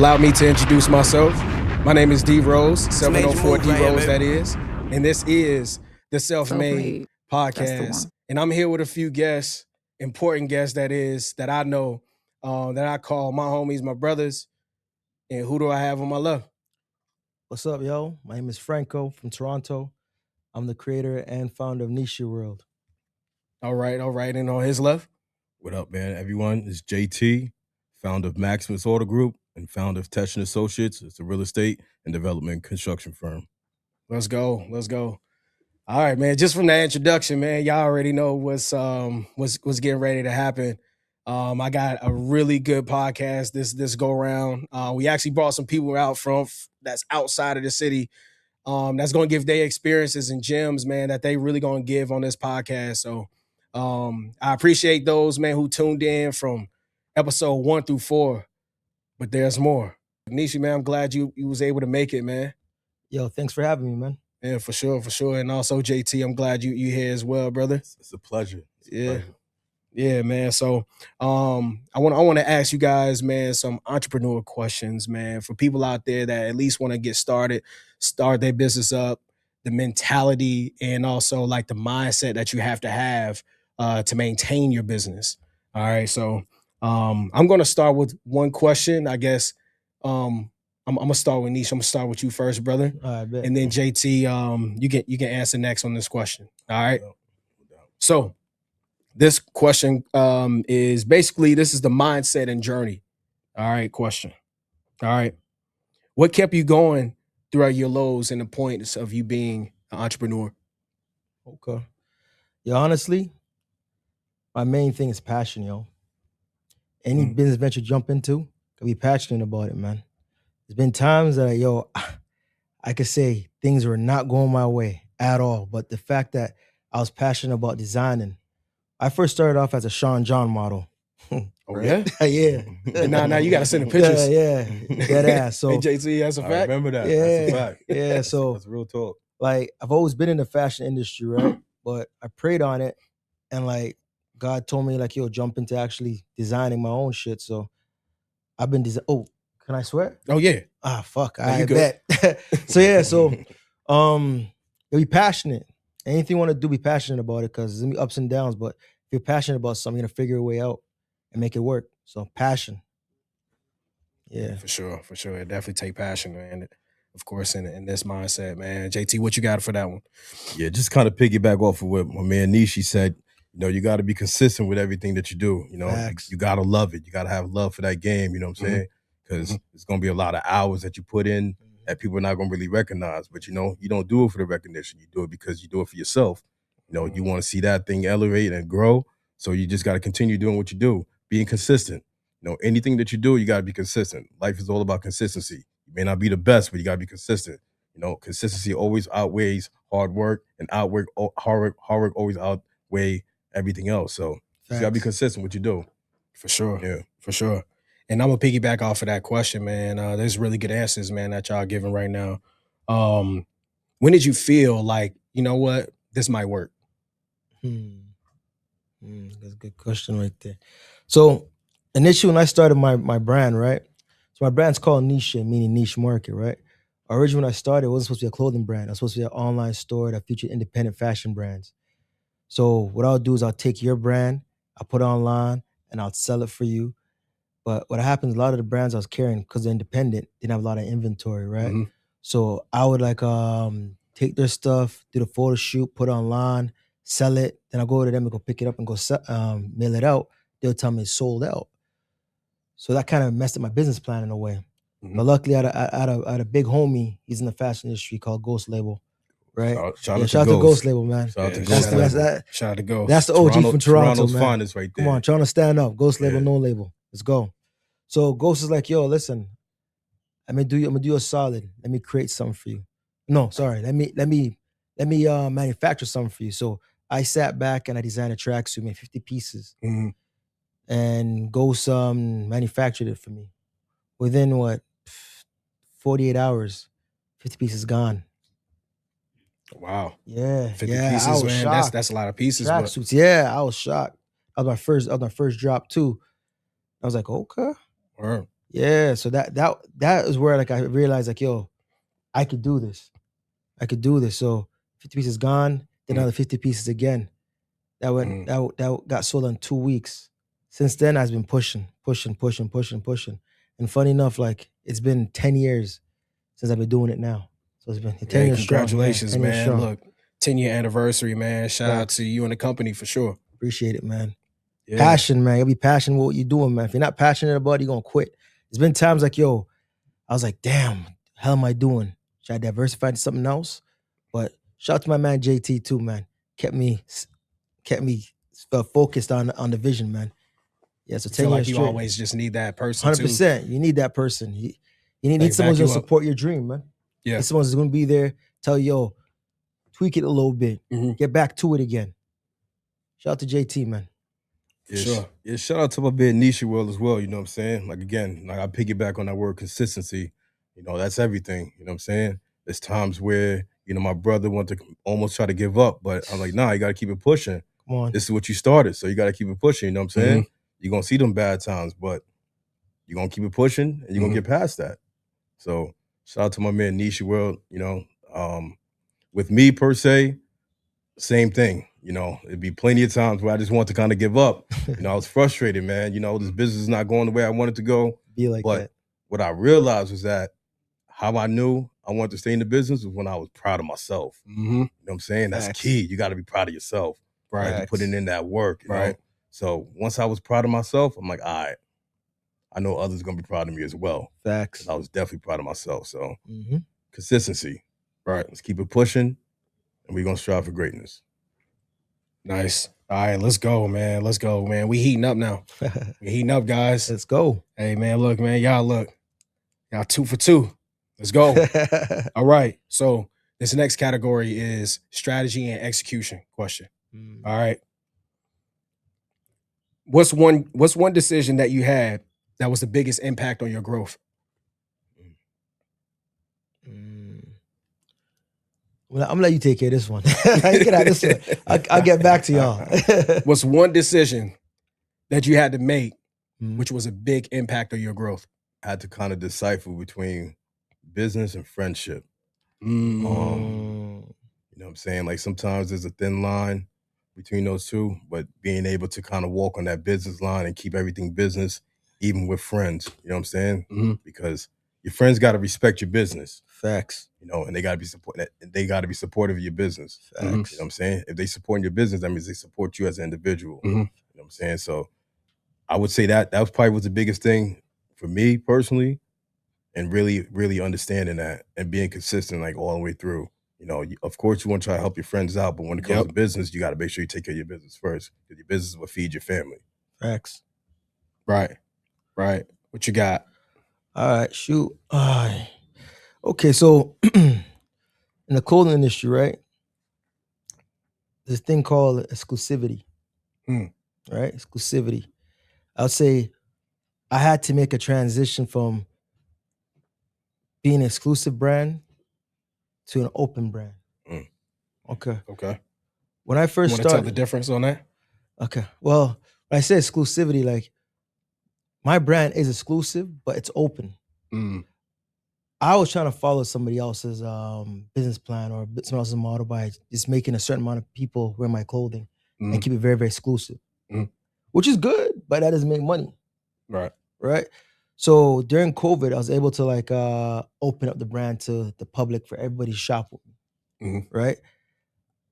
Allow me to introduce myself. My name is D Rose, 704 D Rose, that is. And this is the Self-Made Podcast. And I'm here with a few guests, important guests, that is, that I know, that I call my homies, my brothers. And who do I have on my left? What's up, yo? My name is Franco from Toronto. I'm the creator and founder of Niche World. All right. And on his left? What up, man? Everyone, it's JT, founder of Maximus Auto Group and founder of Tesh & Associates. It's a real estate and development construction firm. Let's go. All right, man. Just from that introduction, man, y'all already know what's getting ready to happen. I got a really good podcast this go around. We actually brought some people out from that's outside of the city. That's going to give their experiences and gems, man, that they really going to give on this podcast. So I appreciate those, man, who tuned in from episode 1 through 4. But there's more. Nishi, man, I'm glad you was able to make it, man. Yo, thanks for having me, man. Yeah, for sure. And also, JT, I'm glad you here as well, brother. It's a pleasure. Yeah, man. So I want to ask you guys, man, some entrepreneur questions, man, for people out there that at least want to get started, start their business up, the mentality and also like the mindset that you have to maintain your business. All right. So I'm going to start with one question, I guess. I'm going to start with Nish. I'm going to start with you first, brother. All right, bet. And then JT, you can answer next on this question. All right. So this question is basically, this is the mindset and journey. All right, question. All right. What kept you going throughout your lows and the points of you being an entrepreneur? Okay. Yeah, honestly, my main thing is passion, yo. Any business venture jump into, gotta be passionate about it, man. There's been times that, I could say things were not going my way at all. But the fact that I was passionate about designing, I first started off as a Sean John model. Oh, yeah? Yeah. Now you got to send the pictures. Yeah. Dead ass. So, hey, JT, that's a fact. I remember that. Yeah. That's a fact. Yeah, so that's real talk. Like, I've always been in the fashion industry, right? But I prayed on it, and like God told me, like, jump into actually designing my own shit. So I've been Oh, can I swear? Oh yeah. Fuck. No, I bet. So be passionate. Anything you want to do, be passionate about it, because there's gonna be ups and downs. But if you're passionate about something, you're gonna figure a way out and make it work. So passion. Yeah. For sure. It definitely take passion, man. Of course, in this mindset, man. JT, what you got for that one? Yeah, just kind of piggyback off of what my man Nishi said. You got to be consistent with everything that you do. You got to love it. You got to have love for that game. You know what I'm saying? Because it's going to be a lot of hours that you put in that people are not going to really recognize. But, you don't do it for the recognition. You do it because you do it for yourself. You want to see that thing elevate and grow. So you just got to continue doing what you do, being consistent. Anything that you do, you got to be consistent. Life is all about consistency. You may not be the best, but you got to be consistent. Consistency always outweighs hard work, and hard work always outweigh everything else. So you got to be consistent with what you do. For sure. Yeah. For sure. And I'm going to piggyback off of that question, man. There's really good answers, man, that y'all giving right now. When did you feel like, you know what, this might work? That's a good question right there. So initially, when I started my brand, right? So my brand's called Niche, meaning niche market, right? Originally, when I started, it wasn't supposed to be a clothing brand. It was supposed to be an online store that featured independent fashion brands. So what I'll do is I'll take your brand, I'll put it online, and I'll sell it for you. But what happens, a lot of the brands I was carrying, because they're independent, didn't have a lot of inventory, right? So I would take their stuff, do the photo shoot, put it online, sell it. Then I'll go to them and go pick it up and go mail it out. They'll tell me it's sold out. So that kind of messed up my business plan in a way. But luckily, I had a big homie. He's in the fashion industry called Ghost Label, right? Shout out to Ghost Label, man. Shout out to Ghost Ghost. Shout out to Ghost. That's the OG from Toronto, Toronto's man. finest right there. Come on, trying to stand up. Ghost Label, no label. Let's go. So Ghost is like, listen, I'm gonna do you a solid. Let me create something for you. No, sorry. Let me manufacture something for you. So I sat back and I designed a tracksuit, made 50 pieces. And Ghost manufactured it for me. Within 48 hours, 50 pieces gone. Wow. Yeah. 50 pieces, man. Shocked. That's a lot of pieces. Tracksuits. Yeah, I was shocked. That was my first drop too. I was like, okay. Yeah, so that is where like I realized like, yo, I could do this. I could do this. So 50 pieces gone, then another 50 pieces again. That went that got sold in 2 weeks. Since then, I've been pushing. And funny enough, like it's been 10 years since I've been doing it now. So it's been 10 years congratulations, strong. man. Look, 10-year anniversary, man. Shout out to you and the company for sure. Appreciate it, man. Yeah. Passion, man. You'll be passionate with what you're doing, man. If you're not passionate about it, you're gonna quit. There's been times like, yo, I was like, damn, hell am I doing? Should I diversify into something else? But shout out to my man JT too, man. Kept me focused on the vision, man. Yeah, so 10 years like you straight. Always just need that person. 100%. You need that person. You need someone who's gonna support your dream, man. Yeah, need someone who's gonna be there, tell you, yo, tweak it a little bit, get back to it again. Shout out to JT, man. Yeah, sure. Yeah, shout out to my man Nisha World as well. You know what I'm saying? Like again, like I piggyback on that word consistency. You know, that's everything. You know what I'm saying? There's times where, you know, my brother wanted to almost try to give up, but I'm like, nah, you gotta keep it pushing. Come on. This is what you started, so you gotta keep it pushing. You know what I'm saying? You're gonna see them bad times, but you're gonna keep it pushing and you're gonna get past that. So shout out to my man Nisha World, you know. With me per se, same thing. You know, it'd be plenty of times where I just want to kind of give up. You know, I was frustrated, man. You know, this business is not going the way I wanted to go. Be like but that. What I realized was that how I knew I wanted to stay in the business was when I was proud of myself. You know what I'm saying? That's key. You got to be proud of yourself. Right. Like, putting in that work. You know? So once I was proud of myself, I'm like, all right, I know others are going to be proud of me as well. Facts. I was definitely proud of myself. So consistency. Right. Let's keep it pushing and we're going to strive for greatness. Nice. All right, let's go, man. Let's go, man. We heating up now. We heating up, guys. Let's go. Hey, man, look, man. Y'all 2 for 2. Let's go. All right. So this next category is strategy and execution question. All right. What's one decision that you had that was the biggest impact on your growth? Well, I'm gonna let you take care of this one. You can have this one. I'll get back to y'all. What's one decision that you had to make, which was a big impact on your growth? I had to kind of decipher between business and friendship. You know what I'm saying? Like sometimes there's a thin line between those two, but being able to kind of walk on that business line and keep everything business, even with friends, you know what I'm saying? Because your friends got to respect your business. Facts. You know, and they got to be supportive of your business. Facts. You know what I'm saying? If they support your business, that means they support you as an individual. You know what I'm saying? So I would say that was probably the biggest thing for me personally, and really, really understanding that and being consistent like all the way through. You know, of course you want to try to help your friends out, but when it comes to business, you got to make sure you take care of your business first, because your business will feed your family. Facts. Right. What you got? All right, shoot. Okay, so in the clothing industry, right? There's a thing called exclusivity. Right? Exclusivity. I would say I had to make a transition from being an exclusive brand to an open brand. Okay. When I first started, tell the difference on that? Okay. Well, when I say exclusivity, like my brand is exclusive, but it's open. I was trying to follow somebody else's business plan or someone else's model by just making a certain amount of people wear my clothing and keep it very, very exclusive, which is good, but that doesn't make money. Right. So during COVID, I was able to like open up the brand to the public for everybody to shop with me. Right.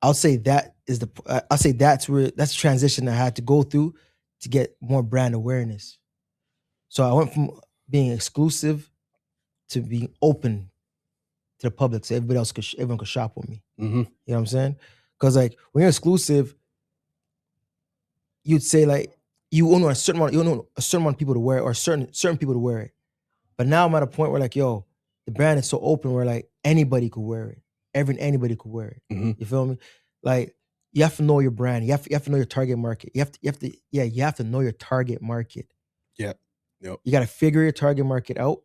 I'll say that is that's the transition I had to go through to get more brand awareness. So I went from being exclusive to being open to the public, so everyone could shop with me. You know what I'm saying? Because like when you're exclusive, you'd say like you only want a certain amount of people to wear it, or certain people to wear it. But now I'm at a point where like, yo, the brand is so open where like anybody could wear it. Anybody could wear it. You feel me? Like you have to know your brand. You have to know your target market. You have to know your target market. Yep. You got to figure your target market out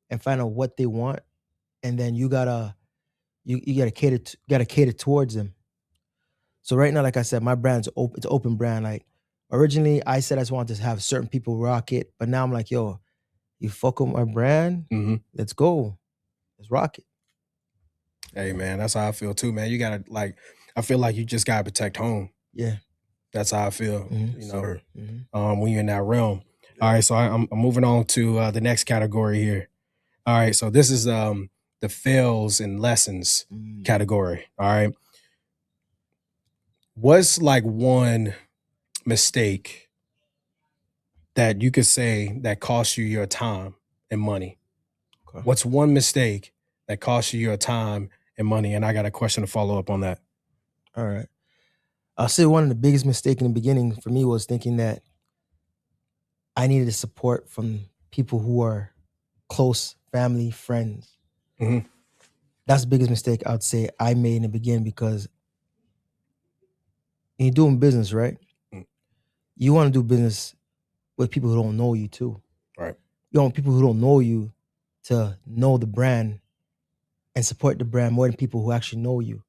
and find out what they want, and then you gotta cater towards them. So right now, like I said, my brand's open. It's an open brand. Like originally, I said I just wanted to have certain people rock it, but now I'm like, yo, You fuck with my brand. Let's go. Let's rock it. Hey man, that's how I feel too, man. You gotta I feel like you just gotta protect home. Yeah. That's how I feel. You know, when you're in that realm. All right, so I'm moving on to the next category here. All right, so this is the fails and lessons category. All right. What's like one mistake that you could say that cost you your time and money? Okay. What's one mistake that cost you your time and money? And I got a question to follow up on that. All right. I'll say one of the biggest mistakes in the beginning for me was thinking that I needed support from people who are close, family, friends. That's the biggest mistake I would say I made in the beginning, because when you're doing business, right? You want to do business with people who don't know you too. Right. You want people who don't know you to know the brand and support the brand more than people who actually know you.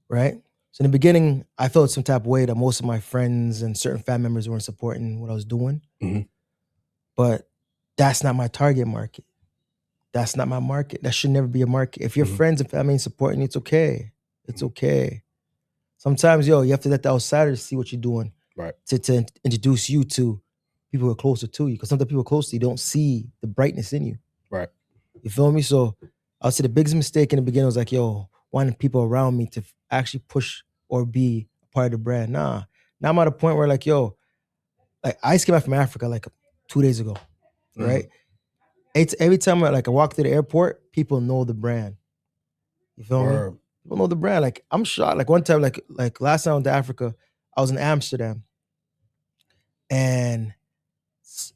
Right? So in the beginning, I felt some type of way that most of my friends and certain family members weren't supporting what I was doing. But that's not my target market. That's not my market. That should never be a market. If your friends and family ain't supporting you, it's okay. It's okay. Sometimes, you have to let the outsiders see what you're doing. Right. To introduce you to people who are closer to you. Because sometimes people close to you don't see the brightness in you. Right. You feel me? So I would say the biggest mistake in the beginning was like, wanting people around me to actually push or be a part of the brand. Now I'm at a point where like I just came back from Africa like 2 days ago, right? It's every time I walk through the airport, people know the brand. You feel me? People know the brand. Like I'm shocked. Like one time, like last time I went to Africa, I was in Amsterdam, and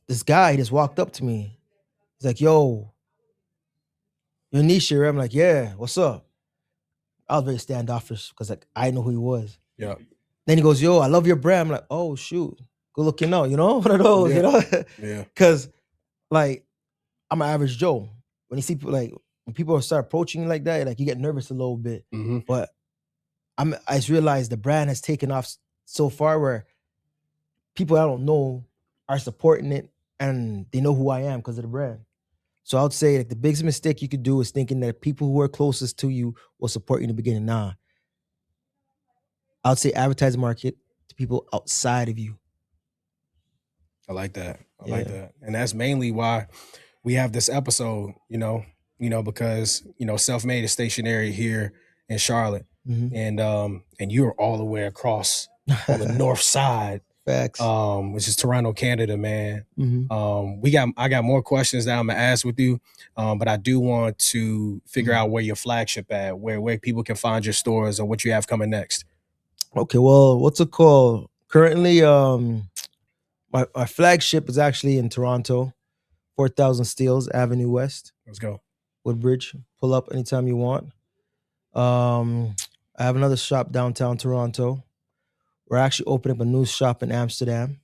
this guy just walked up to me. He's like, "Yo, you're Nisha, right?" I'm like, "Yeah, what's up?" I was very standoffish because like I didn't know who he was. Yeah. Then he goes, "Yo, I love your brand." I'm like, "Oh shoot, good looking out," one of those, Yeah. Because like I'm an average Joe. When you see people when people start approaching you like that, like you get nervous a little bit. But I just realized the brand has taken off so far where people I don't know are supporting it and they know who I am because of the brand. So I would say like the biggest mistake you could do is thinking that people who are closest to you will support you in the beginning. Nah. I would say advertise market to people outside of you. I like that. I like that. And that's mainly why we have this episode, because, Self-Made is stationary here in Charlotte. And you're all the way across on the north side. Facts. Which is Toronto, Canada, man. I got more questions that I'm gonna ask with you. But I do want to figure out where your flagship at, where people can find your stores or what you have coming next. Okay, well, what's it called? Currently, my flagship is actually in Toronto, 4000 Steeles Avenue West. Let's go. Woodbridge. Pull up anytime you want. I have another shop downtown Toronto. We're actually opening up a new shop in Amsterdam,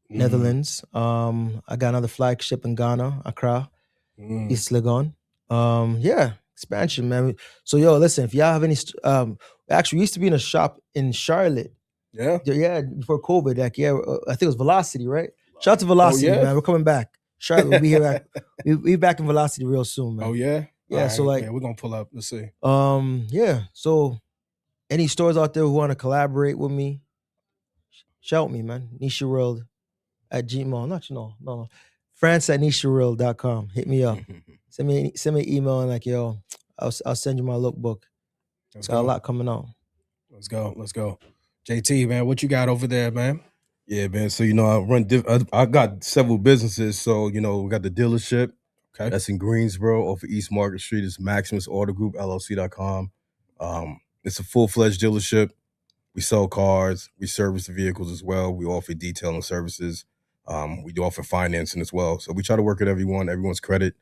Netherlands. I got another flagship in Ghana, Accra, East Legon. Expansion, man. So, listen, if y'all have any, actually, we used to be in a shop in Charlotte. Yeah, before COVID. I think it was Velocity, right? Shout out to Velocity, man. We're coming back. Charlotte will be here. We'll be back in Velocity real soon, man. Oh yeah, yeah. Right. So we're gonna pull up. Let's see. So any stores out there who want to collaborate with me, shout me, man. Nisha World at Gmail. No. France@nishaworld.com. Hit me up. Send me an email and I'll send you my lookbook. Got a lot coming out. Let's go. JT, man, what you got over there, man? Yeah, man. So, I got several businesses. So, we got the dealership. Okay. That's in Greensboro off of East Market Street. It's Maximus Auto Group, LLC.com. It's a full-fledged dealership. We sell cars. We service the vehicles as well. We offer detailing services. We do offer financing as well. So we try to work with everyone's credit.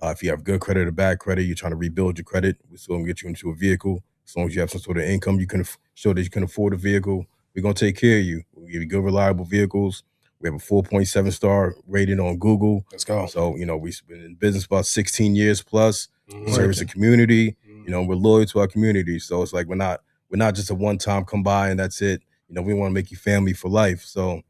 If you have good credit or bad credit, you're trying to rebuild your credit. We're still going to get you into a vehicle. As long as you have some sort of income, you can show that you can afford a vehicle. We're going to take care of you. We'll give you good, reliable vehicles. We have a 4.7 star rating on Google. Let's go. So, we've been in business about 16 years plus. Service the community. We're loyal to our community. So it's like we're not just a one-time come by and that's it. We want to make you family for life. So,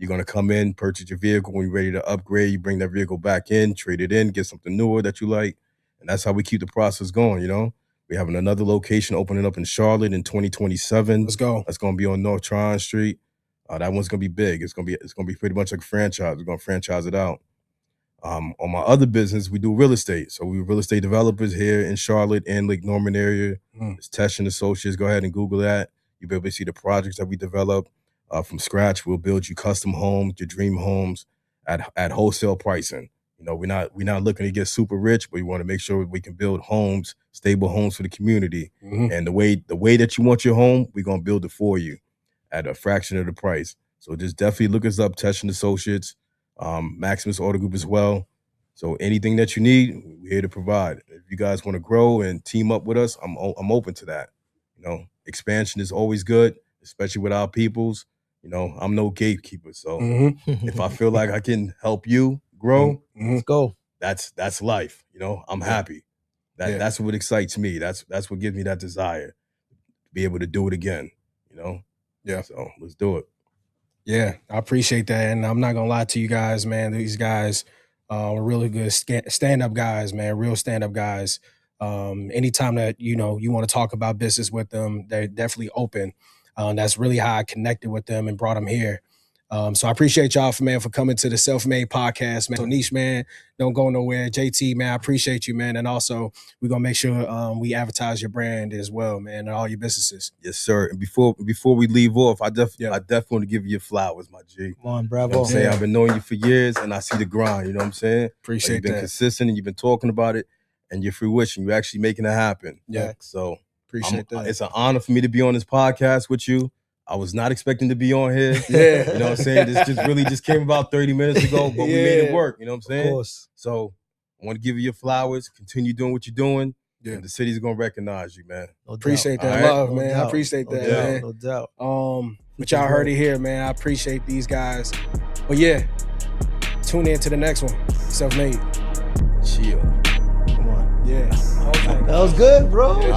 You're going to come in, purchase your vehicle. When you're ready to upgrade, you bring that vehicle back in, trade it in, get something newer that you like. And that's how we keep the process going, you know? We have another location opening up in Charlotte in 2027. Let's go. That's going to be on North Tryon Street. That one's going to be big. It's going to be pretty much like a franchise. We're going to franchise it out. On my other business, we do real estate. So we're real estate developers here in Charlotte and Lake Norman area. It's Tesh and Associates. Go ahead and Google that. You'll be able to see the projects that we develop from scratch. We'll build you custom homes, your dream homes at wholesale pricing. You know, we're not looking to get super rich, but we want to make sure we can build homes, stable homes for the community. And the way that you want your home, we're gonna build it for you at a fraction of the price. So just definitely look us up, Tesh and Associates, Maximus Auto Group as well. So anything that you need, we're here to provide. If you guys want to grow and team up with us, I'm open to that. You know, expansion is always good, especially with our peoples. You know, I'm no gatekeeper. So if I feel like I can help you grow, let's go. That's life. You know, I'm happy. That's what excites me. That's what gives me that desire to be able to do it again. You know? Yeah. So let's do it. Yeah, I appreciate that. And I'm not gonna lie to you guys, man. These guys are really good stand-up guys, man, real stand-up guys. Anytime that, you know, you want to talk about business with them, they're definitely open. That's really how I connected with them and brought them here. So I appreciate y'all for coming to the Self-Made Podcast, man. So Niche, man, don't go nowhere. JT, man, I appreciate you, man. And also we're gonna make sure we advertise your brand as well, man, and all your businesses. Yes, sir. And before we leave off, I definitely want to give you your flowers, my G. Come on, bravo. You know what I'm saying? I've been knowing you for years and I see the grind, you know what I'm saying? Appreciate you've been that. consistent and you've been talking about it and you're fruition. You're actually making it happen. Yeah. So appreciate that. It's an honor for me to be on this podcast with you. I was not expecting to be on here. Yeah. You know what I'm saying? This just came about 30 minutes ago, but we made it work. You know what I'm saying? Of course. So I want to give you your flowers. Continue doing what you're doing. Yeah. And the city's going to recognize you, man. No appreciate doubt. that love, man. I appreciate that, man. No doubt. But y'all heard it here, man. I appreciate these guys. But yeah, tune in to the next one. Self-Made. Chill. Come on. Yeah. That was good, bro.